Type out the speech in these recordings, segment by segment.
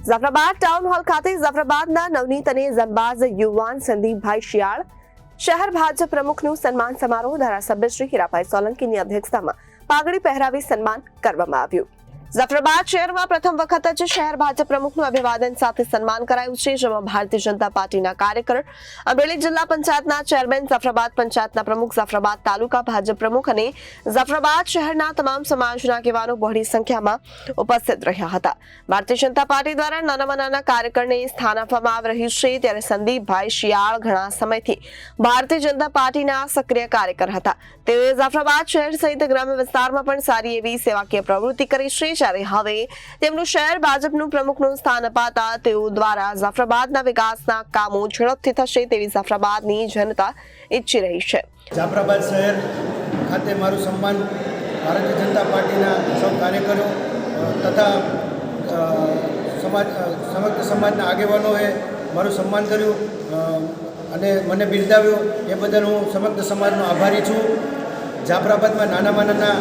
Jafrabad town hall ખાતે જાફરાબાદના નવનીત અને જંબાઝ યુવાન સંદીપભાઈ શિયાળ શહેર ભાજપ પ્રમુખનું સન્માન સમારોહ ધારાસભ્ય શ્રી હીરાભાઈ સોલંકીની અધ્યક્ષતામાં પાઘડી પહેરાવી સન્માન કરવામાં આવ્યું। જાફરાબાદ શહેરમાં પ્રથમ વખત જ શહેર ભાજપ પ્રમુખનું અભિવાદન સાથે સન્માન કરાયું છે, જેમાં ભારતીય જનતા પાર્ટીના કાર્યકર, અમરેલી જિલ્લા પંચાયતના ચેરમેન, જાફરાબાદ પંચાયતના પ્રમુખ, જાફરાબાદ તાલુકા ભાજપ પ્રમુખ અને જાફરાબાદ શહેરના તમામ સમાજના આગેવાનો બહોળી સંખ્યામાં ઉપસ્થિત રહ્યા હતા। ભારતીય જનતા પાર્ટી દ્વારા નાનામાં નાના કાર્યકરને સ્થાન આપવામાં આવી રહ્યું છે, ત્યારે સંદીપભાઈ શિયાળ ઘણા સમયથી ભારતીય જનતા પાર્ટીના સક્રિય કાર્યકર હતા। તેઓએ જાફરાબાદ શહેર સહિત ગ્રામ્ય વિસ્તારમાં પણ સારી એવી સેવાકીય પ્રવૃત્તિ કરી છે, જ્યારે હવે તેમનું શહેર ભાજપનું પ્રમુખનું સ્થાન અપાતા તેઓ દ્વારા જાફરાબાદના વિકાસના કામો ઝડપથી થશે તેવી જાફરાબાદની જનતા ઈચ્છી રહી છે। જાફરાબાદ શહેર ખાતે મારું સન્માન ભારતીય જનતા પાર્ટીના સૌ કાર્યકરો તથા સમગ્ર સમાજના આગેવાનોએ મારું સન્માન કર્યું અને મને બિરદાવ્યો, એ બદલ હું સમગ્ર સમાજનો આભારી છું। જાફરાબાદમાં નાનામાં નાના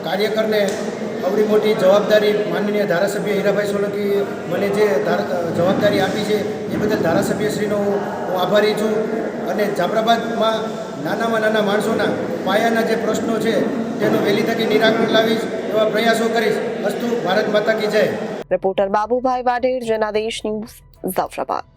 કાર્યકરને આવડી મોટી જવાબદારી માનનીય ધારાસભ્ય હીરાભાઈ સોલંકી મને જે જવાબદારી આપી છે એ બદલ ધારાસભ્યશ્રીનો હું આભારી છું। અને જાફરાબાદમાં નાનામાં નાના માણસોના પાયાના જે પ્રશ્નો છે તેનું વહેલી તકે નિરાકરણ લાવીશ એવા પ્રયાસો કરીશ। અસ્તુ, ભારત માતા કી જય। Reporter Babubhai Vadher, Janadesh news, Jafrabad.